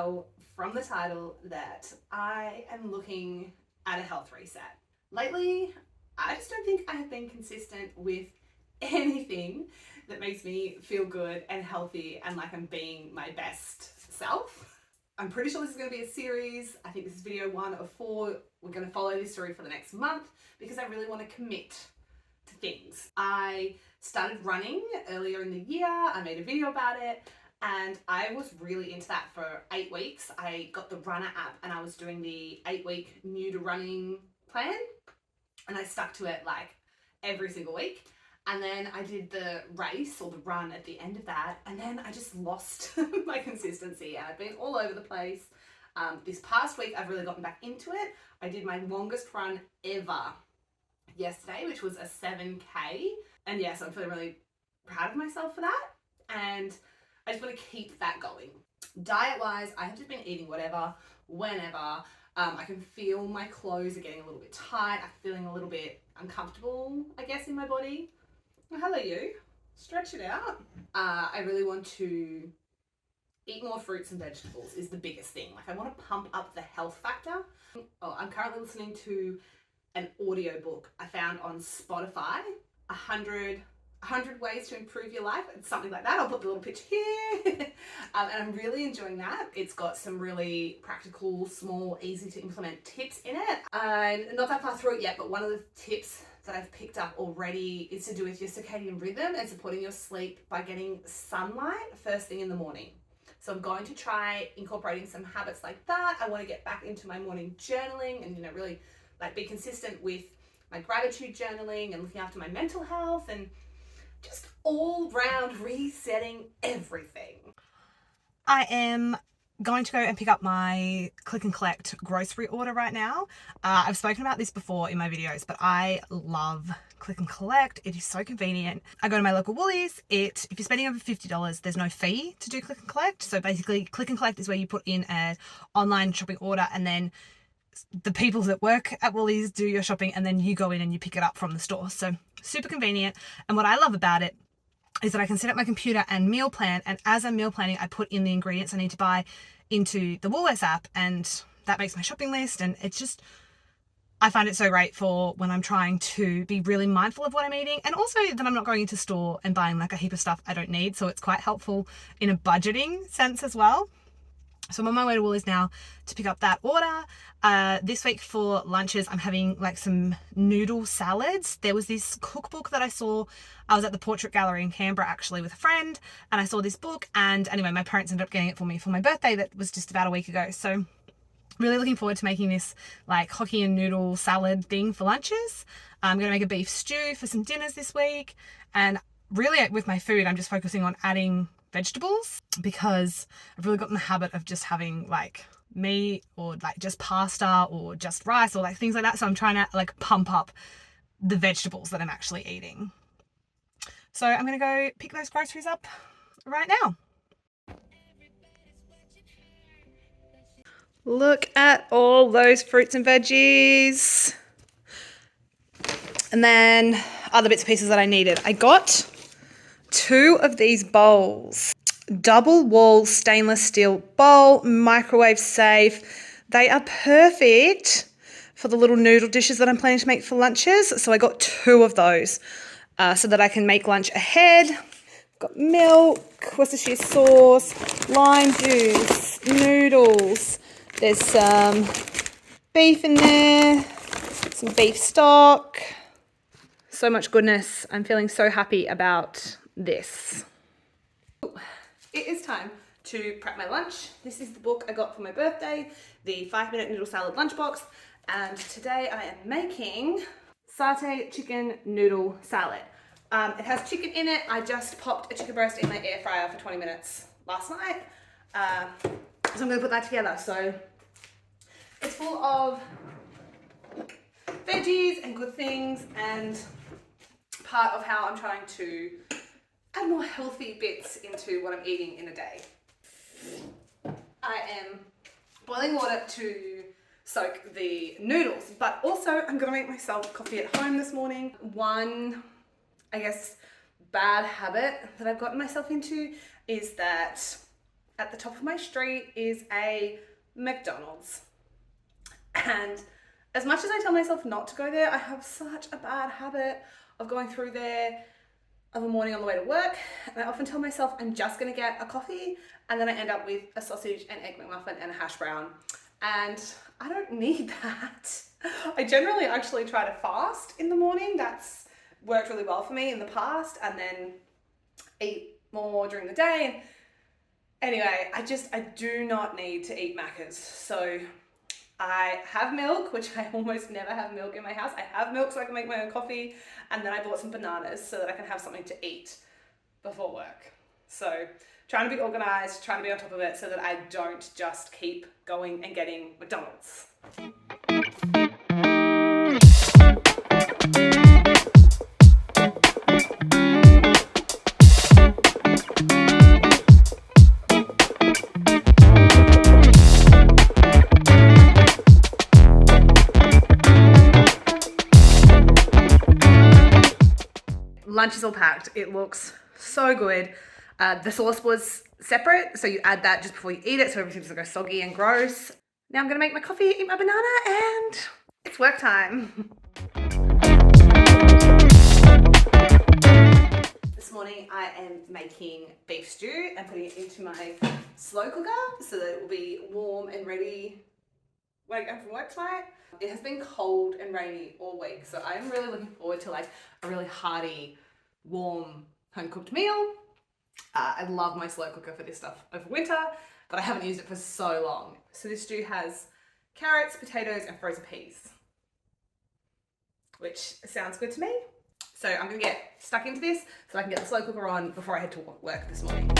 tell from the title that I am looking at a health reset. Lately, I just don't think I have been consistent with anything that makes me feel good and healthy and like I'm being my best self. I'm pretty sure this is going to be a series. I think this is video 1 of 4. We're going to follow this story for the next month because I really want to commit to things. I started running earlier in the year. I made a video about it and I was really into that for 8 weeks. I got the Runna app and I was doing the 8-week new to running plan and I stuck to it like every single week. And then I did the race or the run at the end of that. And then I just lost my consistency and I've been all over the place. This past week, I've really gotten back into it. I did my longest run ever yesterday, which was a 7K. And yes, I'm feeling really proud of myself for that. And I just want to keep that going. Diet-wise, I have just been eating whatever, whenever. I can feel my clothes are getting a little bit tight. I'm feeling a little bit uncomfortable, I guess, in my body. Well, hello you. Stretch it out. I really want to eat more fruits and vegetables is the biggest thing. Like I want to pump up the health factor. Oh, I'm currently listening to an audiobook I found on Spotify. 100 ways to improve your life. It's something like that. I'll put the little picture here. And I'm really enjoying that. It's got some really practical, small, easy to implement tips in it. I'm not that far through it yet, but one of the tips that I've picked up already is to do with your circadian rhythm and supporting your sleep by getting sunlight first thing in the morning. So I'm going to try incorporating some habits like that. I want to get back into my morning journaling and, really like be consistent with my gratitude journaling and looking after my mental health and just all round resetting everything. I am going to go and pick up my click and collect grocery order right now. I've spoken about this before in my videos, but I love click and collect. It is so convenient. I go to my local Woolies. If you're spending over $50, there's no fee to do click and collect. So basically click and collect is where you put in an online shopping order and then the people that work at Woolies do your shopping and then you go in and you pick it up from the store. So super convenient. And what I love about it is that I can set up my computer and meal plan, and as I'm meal planning, I put in the ingredients I need to buy into the Woolworths app, and that makes my shopping list. And it's just, I find it so great for when I'm trying to be really mindful of what I'm eating, and also that I'm not going into store and buying like a heap of stuff I don't need. So it's quite helpful in a budgeting sense as well. So I'm on my way to Woolies now to pick up that order. This week for lunches, I'm having like some noodle salads. There was this cookbook that I saw. I was at the Portrait Gallery in Canberra actually with a friend, and I saw this book. And anyway, my parents ended up getting it for me for my birthday that was just about a week ago. So really looking forward to making this like hockey and noodle salad thing for lunches. I'm going to make a beef stew for some dinners this week. And really with my food, I'm just focusing on adding vegetables because I've really gotten the habit of just having like meat or like just pasta or just rice or like things like that. So I'm trying to like pump up the vegetables that I'm actually eating. So I'm going to go pick those groceries up right now. Look at all those fruits and veggies. And then other bits and pieces that I needed. I got 2 of these bowls. Double wall stainless steel bowl, microwave safe. They are perfect for the little noodle dishes that I'm planning to make for lunches. So I got 2 of those so that I can make lunch ahead. Got milk, Worcestershire sauce, lime juice, noodles. There's some beef in there, some beef stock. So much goodness. I'm feeling so happy about this. It is time to prep my lunch. This is the book I got for my birthday, the 5-minute noodle salad lunchbox, and today I am making satay chicken noodle salad. It has chicken in it. I just popped a chicken breast in my air fryer for 20 minutes last night. So I'm going to put that together. So it's full of veggies and good things, and part of how I'm trying to add more healthy bits into what I'm eating in a day. I am boiling water to soak the noodles, but also I'm gonna make myself coffee at home this morning. One, I guess, bad habit that I've gotten myself into is that at the top of my street is a McDonald's. And as much as I tell myself not to go there, I have such a bad habit of going through there of a morning on the way to work. And I often tell myself I'm just gonna get a coffee, and then I end up with a sausage and egg McMuffin and a hash brown. And I don't need that. I generally actually try to fast in the morning. That's worked really well for me in the past, and then eat more during the day. Anyway, I do not need to eat Maccas. So I have milk, which I almost never have milk in my house. I have milk so I can make my own coffee, and then I bought some bananas so that I can have something to eat before work. So trying to be organized, trying to be on top of it so that I don't just keep going and getting McDonald's. Lunch is all packed. It looks so good. The sauce was separate, so you add that just before you eat it so everything doesn't go soggy and gross. Now I'm gonna make my coffee, eat my banana, and it's work time. This morning I am making beef stew and putting it into my slow cooker so that it will be warm and ready when I go from work tonight. It has been cold and rainy all week, so I'm really looking forward to like a really hearty, warm, home-cooked meal. I love my slow cooker for this stuff over winter, but I haven't used it for so long. So this stew has carrots, potatoes, and frozen peas, which sounds good to me. So I'm gonna get stuck into this so I can get the slow cooker on before I head to work this morning.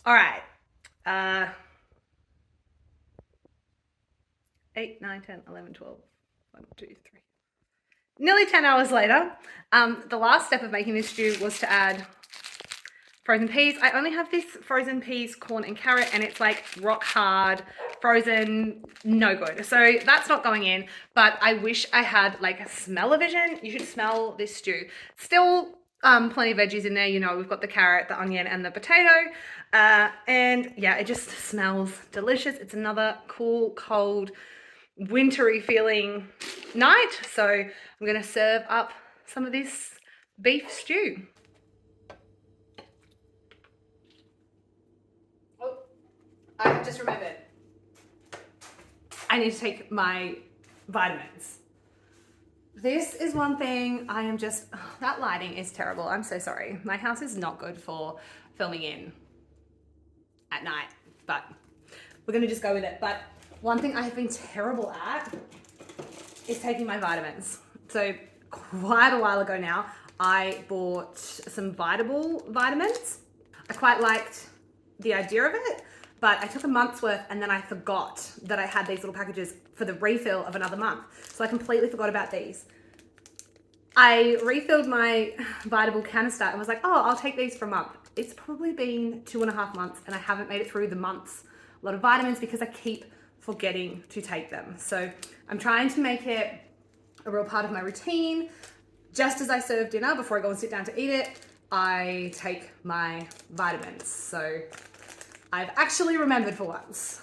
All right, 8, 9, 10, 11, 12, 1, 2, 3. Nearly 10 hours later, the last step of making this stew was to add frozen peas. I only have this frozen peas, corn and carrot, and it's like rock hard, frozen, no good. So that's not going in, but I wish I had like a smell-o-vision. You should smell this stew. Still plenty of veggies in there. You know, we've got the carrot, the onion, and the potato. And yeah, it just smells delicious. It's another cool, cold, wintry feeling night. So I'm gonna serve up some of this beef stew. Oh, I just remembered. I need to take my vitamins. This is one thing I am just, that lighting is terrible. I'm so sorry. My house is not good for filming in at night, but we're gonna just go with it. But one thing I have been terrible at is taking my vitamins. So quite a while ago now, I bought some Vitable vitamins. I quite liked the idea of it, but I took a month's worth and then I forgot that I had these little packages for the refill of another month. So I completely forgot about these. I refilled my Vitable canister and was like, oh, I'll take these for a month. It's probably been 2.5 months and I haven't made it through the month's lot of vitamins because I keep forgetting to take them. So I'm trying to make it a real part of my routine. Just as I serve dinner, before I go and sit down to eat it, I take my vitamins. So I've actually remembered for once.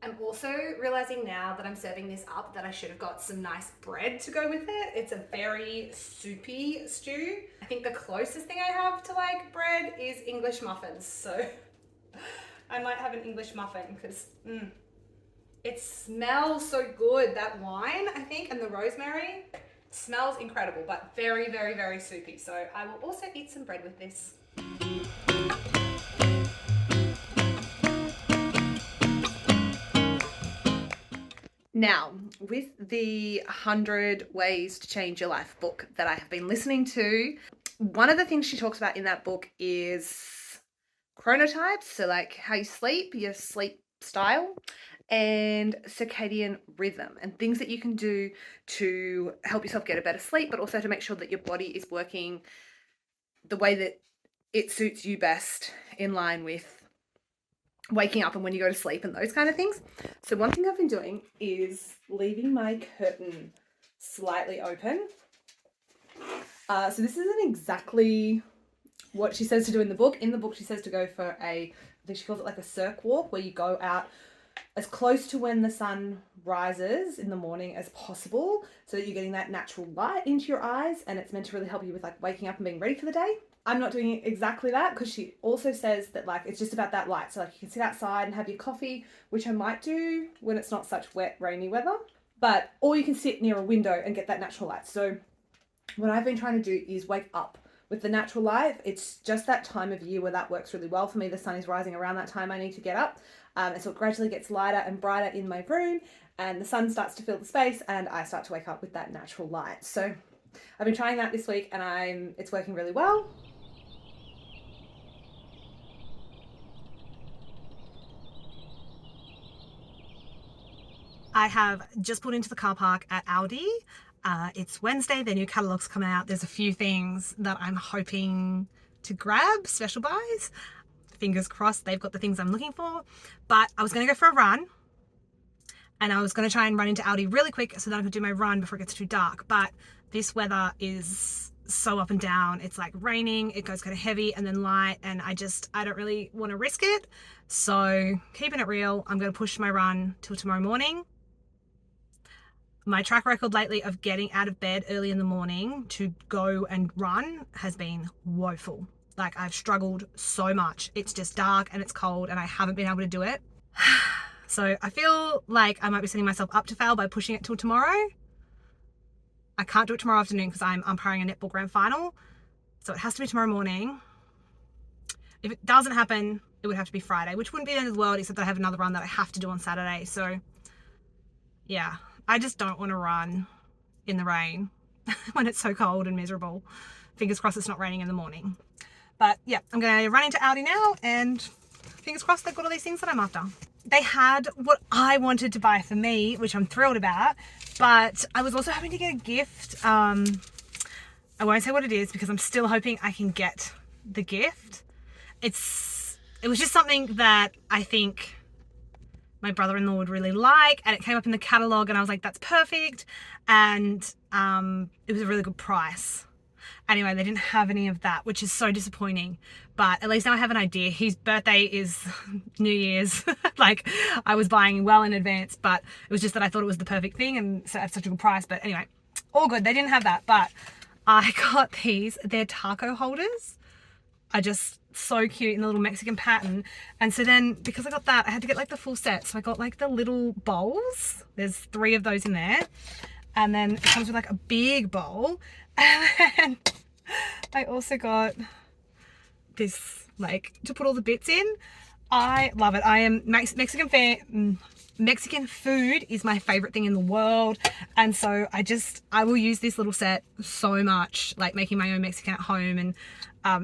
I'm also realizing now that I'm serving this up that I should have got some nice bread to go with it. It's a very soupy stew. I think the closest thing I have to like bread is English muffins. So I might have an English muffin because it smells so good. That wine, I think, and the rosemary smells incredible, but very, very, very soupy. So I will also eat some bread with this. Now, with the 100 Ways to Change Your Life book that I have been listening to, one of the things she talks about in that book is chronotypes, so like how you sleep, your sleep style, and circadian rhythm, and things that you can do to help yourself get a better sleep, but also to make sure that your body is working the way that it suits you best in line with waking up and when you go to sleep and those kind of things. So one thing I've been doing is leaving my curtain slightly open. So this isn't exactly what she says to do in the book. In the book, she says to go for I think she calls it like a circ walk, where you go out as close to when the sun rises in the morning as possible, so that you're getting that natural light into your eyes, and it's meant to really help you with like waking up and being ready for the day. I'm not doing exactly that, because she also says that like it's just about that light. So like you can sit outside and have your coffee, which I might do when it's not such wet, rainy weather, or you can sit near a window and get that natural light. So what I've been trying to do is wake up with the natural light. It's just that time of year where that works really well for me. The sun is rising around that time I need to get up. And so it gradually gets lighter and brighter in my room, and the sun starts to fill the space, and I start to wake up with that natural light. So I've been trying that this week, and it's working really well. I have just pulled into the car park at Aldi. It's Wednesday, their new catalogue's come out. There's a few things that I'm hoping to grab, special buys. Fingers crossed they've got the things I'm looking for. But I was going to go for a run, and I was going to try and run into Aldi really quick so that I could do my run before it gets too dark. But this weather is so up and down. It's like raining, it goes kind of heavy and then light, and I don't really want to risk it. So keeping it real, I'm going to push my run till tomorrow morning. My track record lately of getting out of bed early in the morning to go and run has been woeful. Like, I've struggled so much. It's just dark and it's cold and I haven't been able to do it. So I feel like I might be setting myself up to fail by pushing it till tomorrow. I can't do it tomorrow afternoon because I'm umpiring a netball grand final. So it has to be tomorrow morning. If it doesn't happen, it would have to be Friday, which wouldn't be the end of the world, except that I have another run that I have to do on Saturday. So yeah, I just don't want to run in the rain when it's so cold and miserable. Fingers crossed it's not raining in the morning. But yeah, I'm going to run into Aldi now, and fingers crossed they've got all these things that I'm after. They had what I wanted to buy for me, which I'm thrilled about, but I was also hoping to get a gift. I won't say what it is because I'm still hoping I can get the gift. It was just something that I think my brother-in-law would really like, and it came up in the catalogue, and I was like, that's perfect. And it was a really good price. Anyway, they didn't have any of that, which is so disappointing, but at least now I have an idea. His birthday is New Year's. Like, I was buying well in advance, but it was just that I thought it was the perfect thing, and so at such a good price. But anyway, all good. They didn't have that, but I got these. They're taco holders. Are just so cute in the little Mexican pattern. And so then, because I got that, I had to get like the full set. So I got like the little bowls. There's 3 of those in there. And then it comes with like a big bowl. And then I also got this, like, to put all the bits in. I love it. I am Mexican food is my favorite thing in the world, and so I will use this little set so much, like making my own Mexican at home, and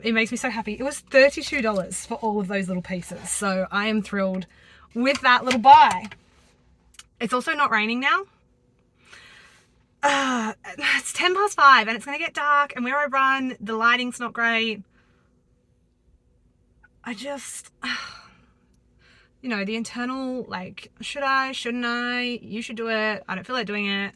it makes me so happy. It was $32 for all of those little pieces, so I am thrilled with that little buy. It's also not raining now. It's 5:10 and it's gonna get dark, and where I run, the lighting's not great. I just you know, the internal, like, should I, shouldn't I, you should do it, I don't feel like doing it.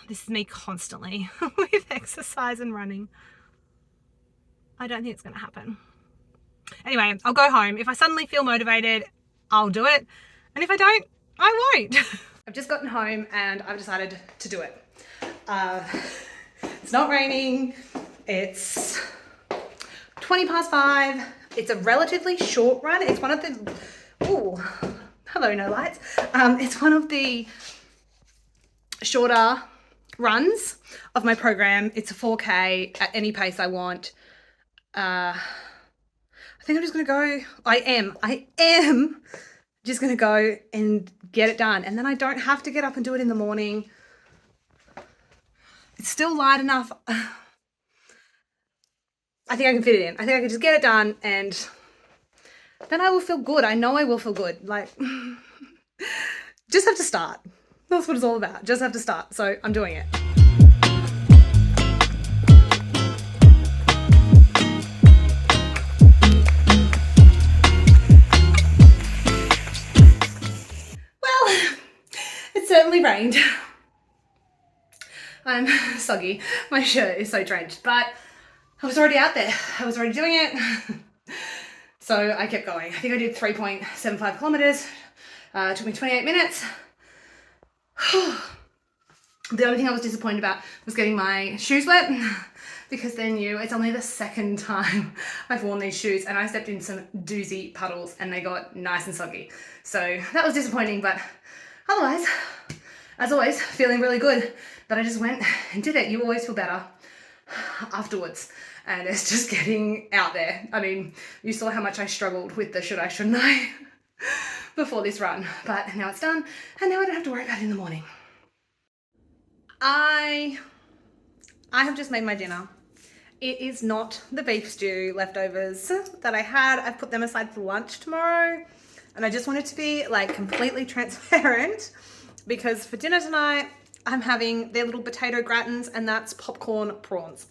This is me constantly with exercise and running. I don't think it's going to happen. Anyway, I'll go home. If I suddenly feel motivated, I'll do it. And if I don't, I won't. I've just gotten home and I've decided to do it. It's not raining. It's 5:20. It's a relatively short run. It's one of the, ooh, hello, no lights. It's one of the shorter runs of my program. It's a 4K at any pace I want. I think I'm just gonna go, I am Just gonna go and get it done. And then I don't have to get up and do it in the morning. It's still light enough. I think I can fit it in. I think I can just get it done and then I will feel good. I know I will feel good. Like, just have to start. That's what it's all about. Just have to start. So I'm doing it. It certainly rained. I'm soggy. My shirt is so drenched, but I was already out there. I was already doing it. So I kept going. I think I did 3.75 kilometers. It took me 28 minutes. The only thing I was disappointed about was getting my shoes wet because they're new. It's only the second time I've worn these shoes and I stepped in some doozy puddles and they got nice and soggy. So that was disappointing, but otherwise, as always, feeling really good that I just went and did it. You always feel better afterwards. And it's just getting out there. I mean, you saw how much I struggled with the should I, shouldn't I before this run. But now it's done and now I don't have to worry about it in the morning. I have just made my dinner. It is not the beef stew leftovers that I had. I've put them aside for lunch tomorrow. And I just wanted to be like completely transparent because for dinner tonight, I'm having their little potato gratins and that's popcorn prawns.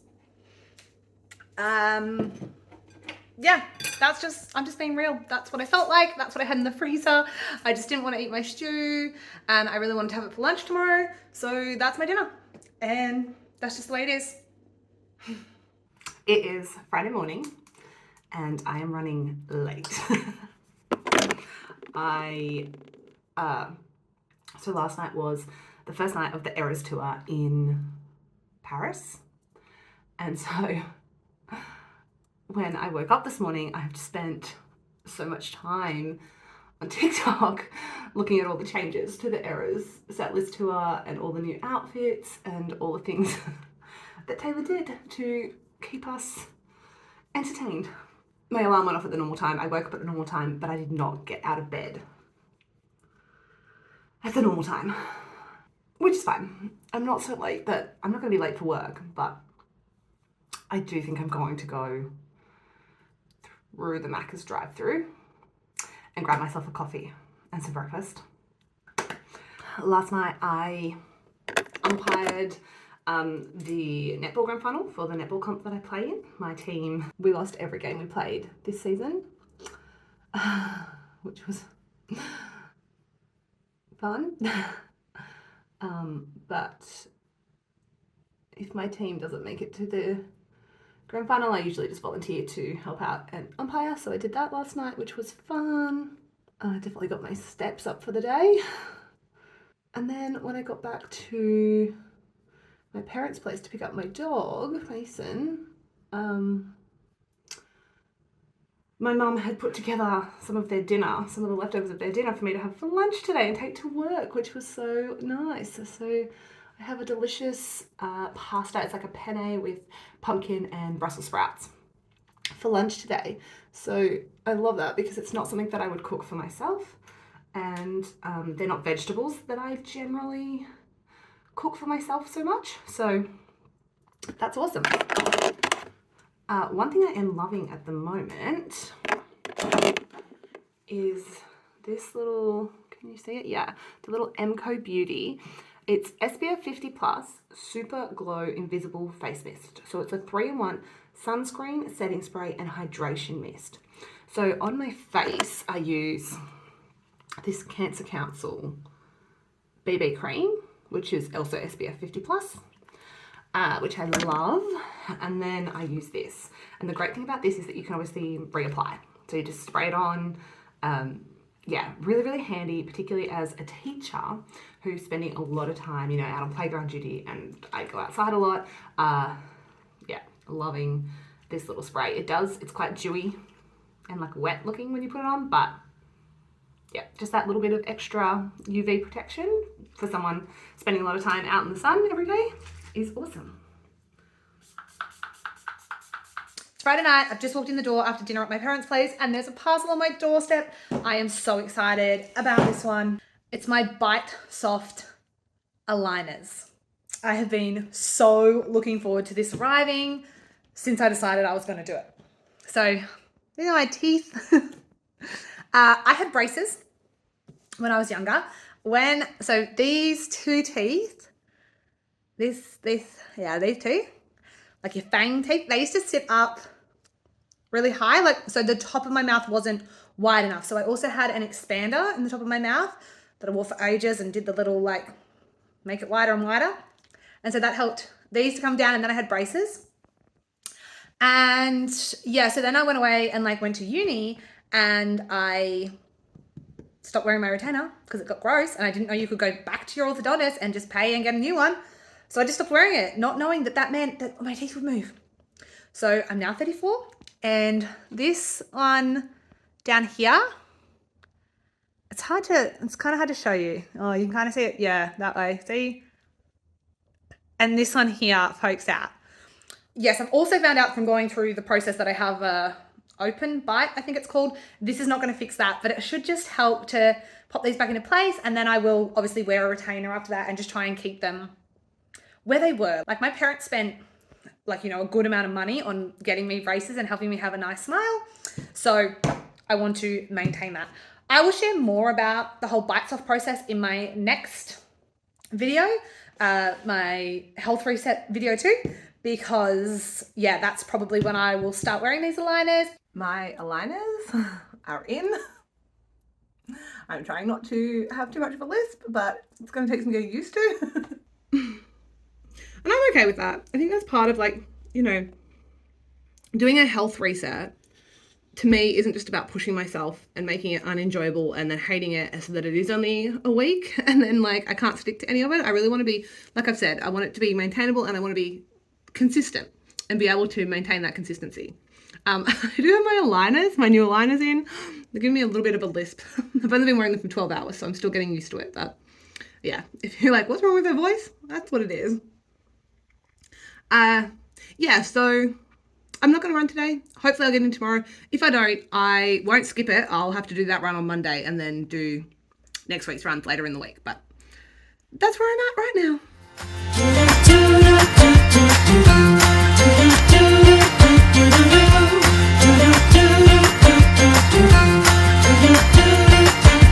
Yeah, I'm just being real. That's what I felt like. That's what I had in the freezer. I just didn't want to eat my stew and I really wanted to have it for lunch tomorrow. So that's my dinner and that's just the way it is. It is Friday morning and I am running late. So last night was the first night of the Eras tour in Paris. And so when I woke up this morning, I have spent so much time on TikTok looking at all the changes to the Eras setlist tour and all the new outfits and all the things that Taylor did to keep us entertained. My alarm went off at the normal time. I woke up at the normal time, but I did not get out of bed at the normal time, which is fine. I'm not so late that I'm not going to be late for work, but I do think I'm going to go through the Macca's drive-through and grab myself a coffee and some breakfast. Last night I umpired the netball grand final for the netball comp that I play in. My team, we lost every game we played this season, which was fun. But if my team doesn't make it to the grand final, I usually just volunteer to help out and umpire. So I did that last night, which was fun. I definitely got my steps up for the day. And then when I got back to my parents' place to pick up my dog, Mason, my mum had put together some of their dinner, some of the leftovers of their dinner for me to have for lunch today and take to work, which was so nice. So I have a delicious pasta. It's like a penne with pumpkin and Brussels sprouts for lunch today. So I love that because it's not something that I would cook for myself. And they're not vegetables that I generally cook for myself so much. So that's awesome. One thing I am loving at the moment is this little, can you see it? Yeah, the little Emco Beauty. It's SPF 50 plus Super Glow Invisible Face Mist. So it's a 3-in-1 sunscreen, setting spray and hydration mist. So on my face, I use this Cancer Council BB cream, which is also SPF 50 plus, which I love. And then I use this. And the great thing about this is that you can obviously reapply. So you just spray it on. Yeah, really, really handy, particularly as a teacher who's spending a lot of time, out on playground duty, and I go outside a lot. Yeah, loving this little spray. It's quite dewy and like wet looking when you put it on, but yeah, just that little bit of extra UV protection for someone spending a lot of time out in the sun every day is awesome. It's Friday night. I've just walked in the door after dinner at my parents' place and there's a parcel on my doorstep. I am so excited about this one. It's my Bitesoft aligners. I have been so looking forward to this arriving since I decided I was going to do it. So these are my teeth. I had braces when I was younger. So these two teeth, these two, like your fang teeth, they used to sit up really high. So the top of my mouth wasn't wide enough. So I also had an expander in the top of my mouth that I wore for ages and did the little make it wider and wider. And so that helped these to come down, and then I had braces. And yeah, so then I went away and went to uni and I stopped wearing my retainer because it got gross and I didn't know you could go back to your orthodontist and just pay and get a new one. So I just stopped wearing it, not knowing that meant that my teeth would move. So I'm now 34 and this one down here, it's kind of hard to show you. Oh, you can kind of see it. Yeah, that way. See? And this one here pokes out. Yes, I've also found out from going through the process that I have a open bite, I think it's called. This is not going to fix that, but it should just help to pop these back into place. And then I will obviously wear a retainer after that and just try and keep them where they were. My parents spent a good amount of money on getting me braces and helping me have a nice smile. So I want to maintain that. I will share more about the whole Bitesoft process in my next video, my health reset video too, because yeah, that's probably when I will start wearing these aligners. My aligners are in. I'm trying not to have too much of a lisp, but it's going to take some getting used to. And I'm okay with that. I think that's part of doing a health reset to me isn't just about pushing myself and making it unenjoyable and then hating it so that it is only a week and then I can't stick to any of it. I really want to be, like I've said, I want it to be maintainable and I want to be consistent and be able to maintain that consistency. I do have my new aligners in. They're giving me a little bit of a lisp. I've only been wearing them for 12 hours, so I'm still getting used to it. But yeah, if you're what's wrong with her voice? That's what it is. Yeah, so I'm not going to run today. Hopefully I'll get in tomorrow. If I don't, I won't skip it. I'll have to do that run on Monday and then do next week's runs later in the week. But that's where I'm at right now.